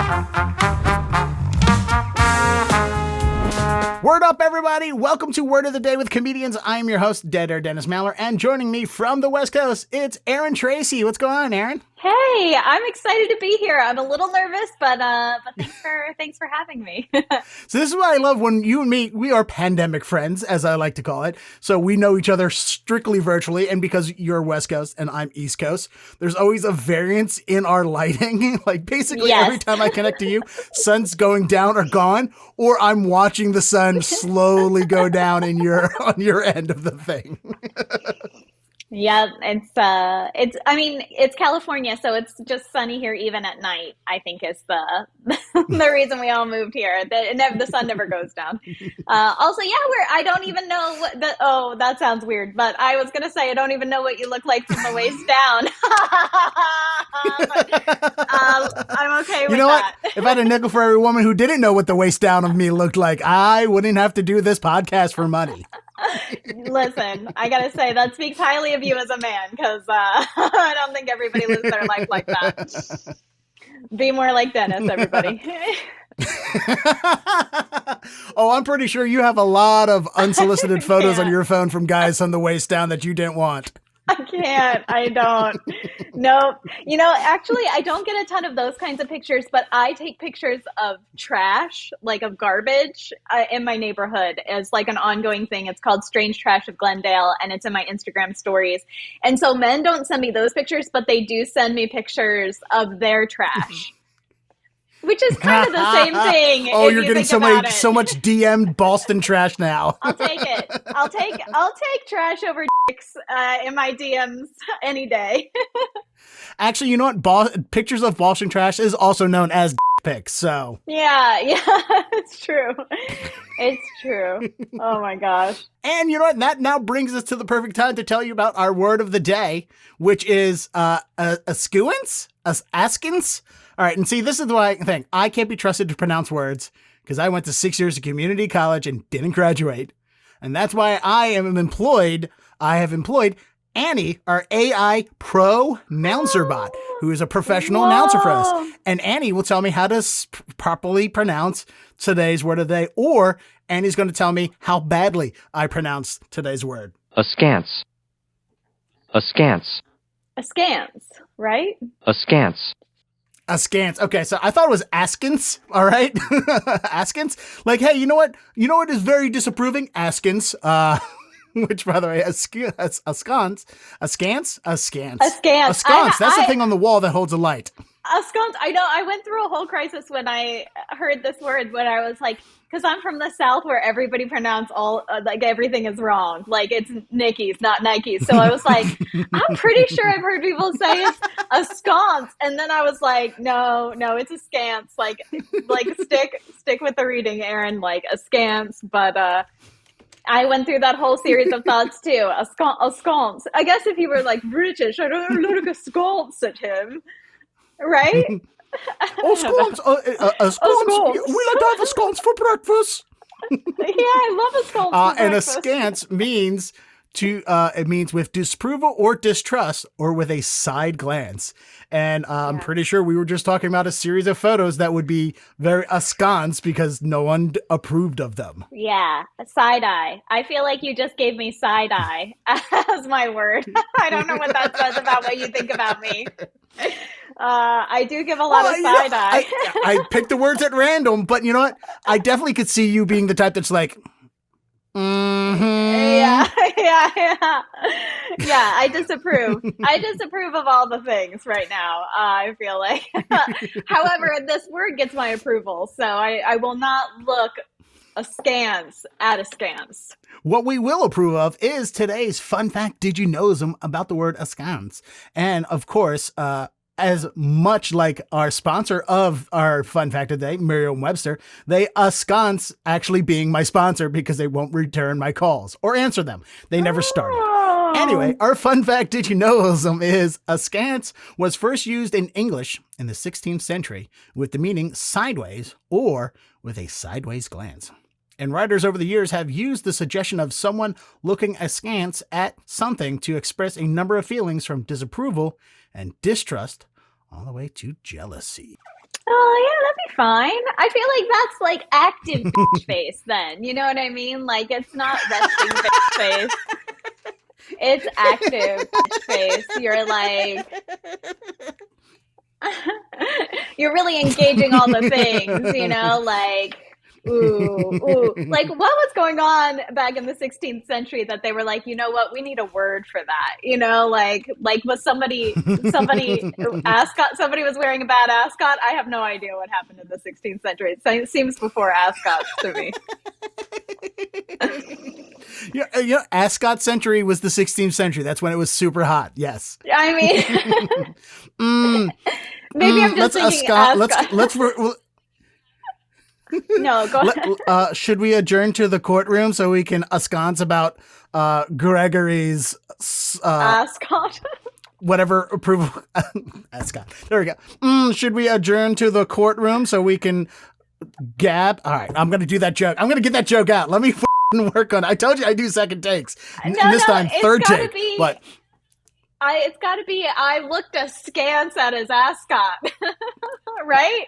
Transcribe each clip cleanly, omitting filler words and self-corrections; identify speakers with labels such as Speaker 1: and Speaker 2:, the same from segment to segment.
Speaker 1: Word up, everybody. Welcome to Word of the Day with Comedians. I'm your host, Dead Air Dennis Maller, and joining me from the West Coast, it's Erin Tracy. What's going on, Erin?
Speaker 2: Hey, I'm excited to be here. I'm a little nervous, but thanks for having me.
Speaker 1: So this is what I love when you and me, we are pandemic friends, as I like to call it. So we know each other strictly virtually, and because you're West Coast and I'm East Coast, there's always a variance in our lighting. Like basically every time I connect to you, sun's going down or gone, or I'm watching the sun slowly go down on your end of the thing.
Speaker 2: Yeah, it's California, so it's just sunny here even at night, I think is the the reason we all moved here. The sun never goes down. Also, yeah, I don't even know that sounds weird, but I was going to say I don't even know what you look like from the waist down. I'm okay with that.
Speaker 1: You know what? If I had a nickel for every woman who didn't know what the waist down of me looked like, I wouldn't have to do this podcast for money.
Speaker 2: Listen, I gotta say that speaks highly of you as a man, because I don't think everybody lives their life like that. Be more like Dennis, everybody.
Speaker 1: Oh, I'm pretty sure you have a lot of unsolicited photos on your phone from guys on the waist down that you didn't want.
Speaker 2: I can't. I don't. Nope. You know, actually, I don't get a ton of those kinds of pictures, but I take pictures of trash, like of garbage, in my neighborhood as like an ongoing thing. It's called Strange Trash of Glendale, and it's in my Instagram stories. And so men don't send me those pictures, but they do send me pictures of their trash. Which is kind of the same thing.
Speaker 1: Oh, you're getting so much DM Boston trash now.
Speaker 2: I'll take it. I'll take trash over dicks in my DMs any day.
Speaker 1: Actually, you know what? Pictures of Boston trash is also known as pics. So
Speaker 2: yeah, it's true. It's true. Oh my gosh.
Speaker 1: And you know what? That now brings us to the perfect time to tell you about our word of the day, which is askance. Askance. All right, and see, this is the thing. I can't be trusted to pronounce words because I went to 6 years of community college and didn't graduate. And that's why I have employed Annie, our AI pro announcer bot, who is a professional announcer for us. And Annie will tell me how to properly pronounce today's word of the day, or Annie's going to tell me how badly I pronounce today's word.
Speaker 3: Askance. Askance.
Speaker 2: Askance, right?
Speaker 3: Askance.
Speaker 1: Askance. Okay, so I thought it was Askance. All right, Askance. Like, hey, you know what? You know what is very disapproving? Askance. Which, by the way, askance. That's the thing on the wall that holds a light.
Speaker 2: Askance. I know. I went through a whole crisis when I heard this word. When I was like, because I'm from the South, where everybody pronounce everything is wrong. Like it's Nikes, not Nikes. So I was like, I'm pretty sure I've heard people say it's askance, and then I was like, no, it's askance. Like stick with the reading, Erin. Like askance, but I went through that whole series of thoughts too. Askance. I guess if you were like British, I don't look askance at him, right?
Speaker 1: Scones. Scones. We like to have a scones for breakfast.
Speaker 2: Yeah, I love a scones for
Speaker 1: and
Speaker 2: breakfast.
Speaker 1: askance means it means with disapproval or distrust, or with a side glance. And I'm pretty sure we were just talking about a series of photos that would be very askance because no one approved of them.
Speaker 2: Yeah, side eye. I feel like you just gave me side eye as my word. I don't know what that says about what you think about me. I do give a lot of side eye.
Speaker 1: I picked the words at random, but you know what? I definitely could see you being the type that's like,
Speaker 2: Yeah, I disapprove. I disapprove of all the things right now. I feel like. However, this word gets my approval, so I will not look askance at askance.
Speaker 1: What we will approve of is today's fun fact. Did you know-ism about the word askance? And of course, as much like our sponsor of our fun fact today, Merriam-Webster, they askance actually being my sponsor because they won't return my calls or answer them. They never started. Anyway, our fun fact, did you know-ism is askance was first used in English in the 16th century with the meaning sideways or with a sideways glance. And writers over the years have used the suggestion of someone looking askance at something to express a number of feelings from disapproval and distrust all the way to jealousy.
Speaker 2: Oh yeah, that'd be fine. I feel like that's like active bitch face then. You know what I mean? Like it's not resting bitch face. It's active bitch face. You're like you're really engaging all the things, like ooh. Like what was going on back in the 16th century that they were like, you know what, we need a word for that. Like was somebody ascot somebody was wearing a bad ascot? I have no idea what happened in the 16th century. It seems before ascots to me.
Speaker 1: Ascot century was the 16th century. That's when it was super hot. Yes.
Speaker 2: I mean, maybe I'm just thinking ascot. No, go ahead.
Speaker 1: Should we adjourn to the courtroom so we can askance about Gregory's
Speaker 2: ascot?
Speaker 1: Whatever approval. Ascot. There we go. Should we adjourn to the courtroom so we can gab? All right, I'm gonna do that joke. I'm gonna get that joke out. Let me work on it. I told you I do second takes. This time third take. But
Speaker 2: it's got to be. I looked askance at his ascot, right?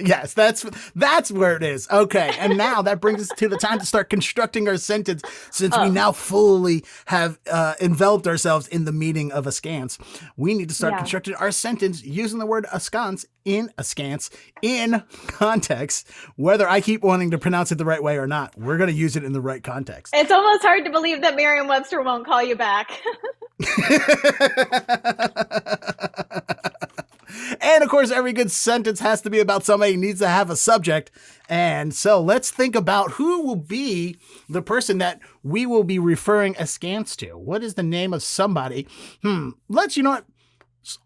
Speaker 1: Yes, that's where it is. Okay, and now that brings us to the time to start constructing our sentence. Since we now fully have enveloped ourselves in the meaning of askance, we need to start constructing our sentence using the word askance in context. Whether I keep wanting to pronounce it the right way or not, we're going to use it in the right context.
Speaker 2: It's almost hard to believe that Merriam-Webster won't call you back.
Speaker 1: And of course, every good sentence has to be about somebody who needs to have a subject. And so let's think about who will be the person that we will be referring askance to. What is the name of somebody?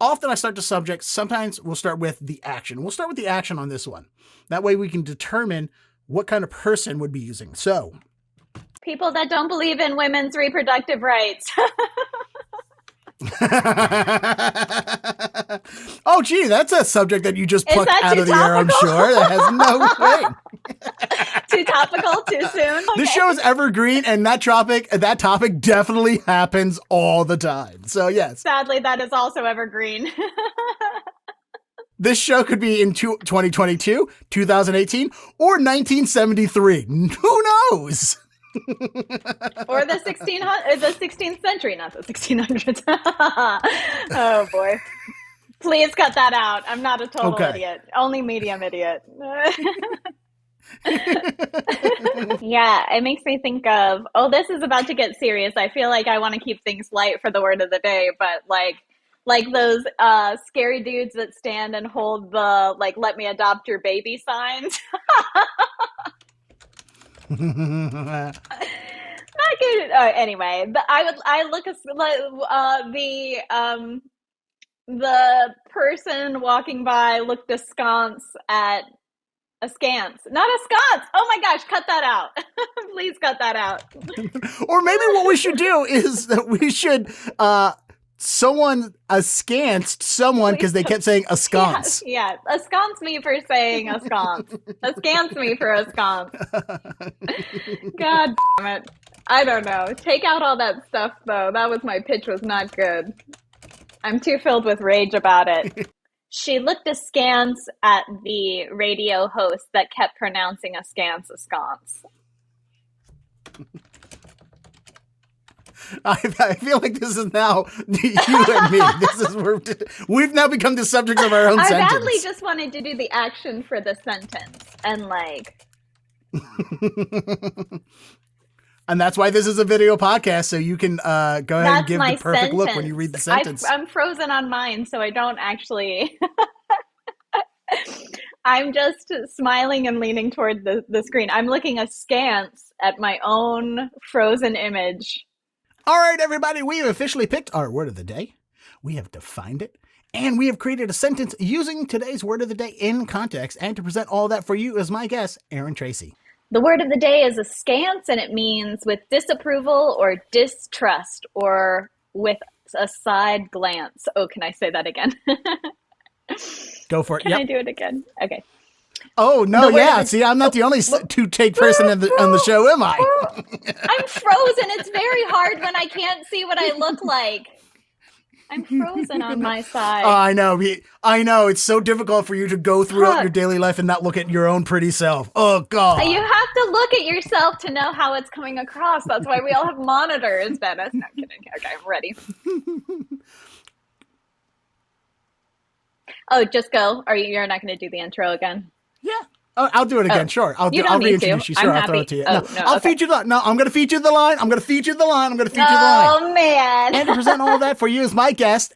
Speaker 1: Often I start the subject. Sometimes we'll start with the action. We'll start with the action on this one. That way we can determine what kind of person would be using. So,
Speaker 2: people that don't believe in women's reproductive rights.
Speaker 1: Oh, gee, that's a subject that you just plucked out of the air, I'm sure. That has no way.
Speaker 2: Too topical, too soon. Okay.
Speaker 1: This show is evergreen, and that topic definitely happens all the time. So, yes.
Speaker 2: Sadly, that is also evergreen.
Speaker 1: This show could be in 2022, 2018, or 1973. Who knows?
Speaker 2: Or the 16th century, not the 1600s. Oh boy. Please cut that out. I'm not a total idiot. Only medium idiot. Yeah, it makes me think of, this is about to get serious. I feel like I want to keep things light for the word of the day, but like those scary dudes that stand and hold the let me adopt your baby signs. Not good. Anyway, the person walking by looked askance at askance, not askance. Oh my gosh, cut that out. Please cut that out.
Speaker 1: Or maybe what we should do is that we should someone askanced someone because they kept saying askance.
Speaker 2: Yeah, askance me for saying askance. Askance me for askance. God damn it. I don't know. Take out all that stuff, though. My pitch was not good. I'm too filled with rage about it. She looked askance at the radio host that kept pronouncing askance.
Speaker 1: I feel like this is now you and me. We've now become the subjects of our own sentence.
Speaker 2: I badly just wanted to do the action for the sentence and
Speaker 1: And that's why this is a video podcast, so you can go ahead and give the perfect look when you read the sentence.
Speaker 2: I'm frozen on mine, so I don't actually. I'm just smiling and leaning toward the screen. I'm looking askance at my own frozen image.
Speaker 1: All right, everybody, we have officially picked our word of the day. We have defined it, and we have created a sentence using today's word of the day in context. And to present all that for you is my guest, Erin Tracy.
Speaker 2: The word of the day is askance, and it means with disapproval or distrust or with a side glance. Oh, can I say that again?
Speaker 1: Go for it.
Speaker 2: Can I do it again? Okay.
Speaker 1: Oh, no, yeah. See, I'm not the only two-take person on the show, am I?
Speaker 2: I'm frozen. It's very hard when I can't see what I look like. I'm frozen on my side.
Speaker 1: Oh, I know. I know. It's so difficult for you to go throughout your daily life and not look at your own pretty self. Oh, God.
Speaker 2: You have to look at yourself to know how it's coming across. That's why we all have monitors, Dennis. No, I'm kidding. Okay, I'm ready. Oh, just go. You're not going to do the intro again?
Speaker 1: Yeah. Oh, I'll do it again. Sure. I'll reintroduce you. Sure. I'll throw it to you. I'll feed you the. No, I'm going to feed you the line. I'm going to feed you the line.
Speaker 2: Oh, man.
Speaker 1: And to present all of that for you as my guest.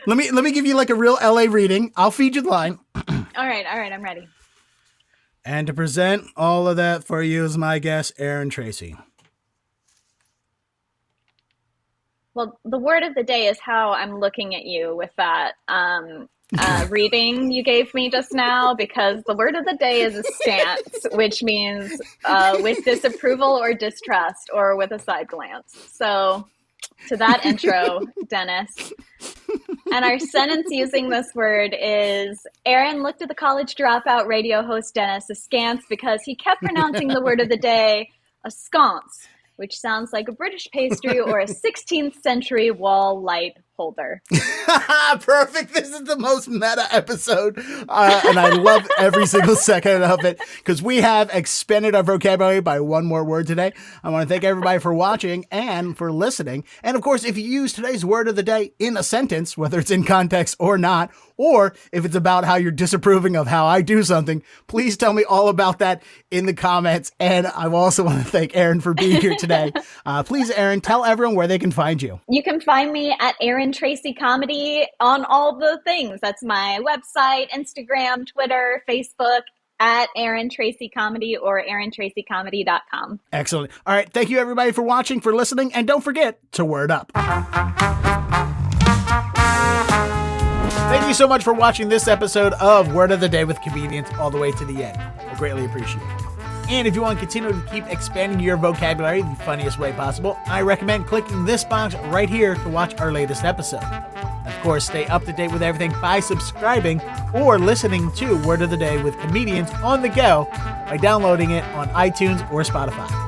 Speaker 1: Let me give you like a real LA reading. I'll feed you the line.
Speaker 2: All right. I'm ready.
Speaker 1: And to present all of that for you as my guest, Erin Tracy.
Speaker 2: Well, the word of the day is how I'm looking at you with that reading you gave me just now, because the word of the day is askance, which means with disapproval or distrust or with a side glance. So to that intro, Dennis. And our sentence using this word is, Erin looked at the college dropout radio host Dennis askance because he kept pronouncing the word of the day, askew, which sounds like a British pastry or a 16th century wall light holder.
Speaker 1: Perfect. This is the most meta episode. And I love every single second of it because we have expanded our vocabulary by one more word today. I want to thank everybody for watching and for listening. And of course, if you use today's word of the day in a sentence, whether it's in context or not, or if it's about how you're disapproving of how I do something, please tell me all about that in the comments. And I also want to thank Erin for being here today. Please, Erin, tell everyone where they can find you.
Speaker 2: You can find me at Erin Tracy Comedy on all the things. That's my website, Instagram, Twitter, Facebook, at Erin Tracy Comedy or erintracycomedy.com.
Speaker 1: Excellent. All right. Thank you, everybody, for watching, for listening. And don't forget to word up. Thank you so much for watching this episode of Word of the Day with Comedians all the way to the end. I greatly appreciate it. And if you want to continue to keep expanding your vocabulary the funniest way possible, I recommend clicking this box right here to watch our latest episode. Of course, stay up to date with everything by subscribing or listening to Word of the Day with Comedians on the go by downloading it on iTunes or Spotify.